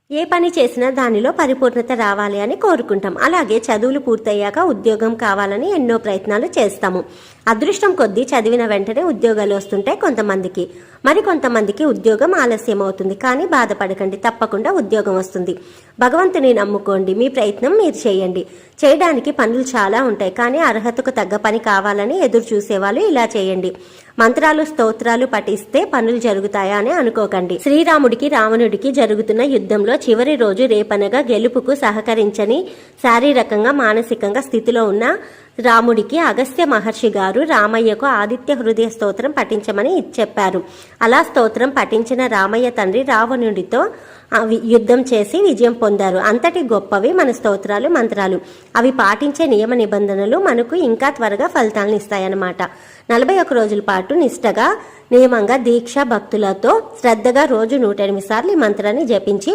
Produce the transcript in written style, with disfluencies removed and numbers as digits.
ఏ పని చేసినా దానిలో పరిపూర్ణత రావాలి అని కోరుకుంటాం. అలాగే చదువులు పూర్తయ్యాక ఉద్యోగం కావాలని ఎన్నో ప్రయత్నాలు చేస్తాము. అదృష్టం కొద్దీ చదివిన వెంటనే ఉద్యోగాలు వస్తుంటాయి కొంతమందికి. మరి కొంతమందికి ఉద్యోగం ఆలస్యం అవుతుంది. కానీ బాధపడకండి, తప్పకుండా ఉద్యోగం వస్తుంది. భగవంతుని నమ్ముకోండి, మీ ప్రయత్నం మీరు చేయండి. చేయడానికి పనులు చాలా ఉంటాయి, కానీ అర్హతకు తగ్గ పని కావాలని ఎదురు చూసేవాళ్ళు ఇలా చేయండి. మంత్రాలు స్తోత్రాలు పఠిస్తే పనులు జరుగుతాయా అని అనుకోకండి. శ్రీరాముడికి రావణుడికి జరుగుతున్న యుద్ధంలో చివరి రోజు రేపనగా గెలుపుకు సహకరించని శారీరకంగా మానసికంగా స్థితిలో ఉన్న రాముడికి అగస్త్య మహర్షి గారు రామయ్యకు ఆదిత్య హృదయ స్తోత్రం పఠించమని చెప్పారు. అలా స్తోత్రం పఠించిన రామయ్య తండ్రి రావణుడితో యుద్ధం చేసి విజయం పొందారు. అంతటి గొప్పవి మన స్తోత్రాలు, మంత్రాలు. అవి పాటించే నియమ నిబంధనలు మనకు ఇంకా త్వరగా ఫలితాలను ఇస్తాయన్నమాట. 41 రోజుల పాటు నిష్టగా, నియమంగా, దీక్ష భక్తులతో శ్రద్ధగా రోజు 108 సార్లు ఈ మంత్రాన్ని జపించి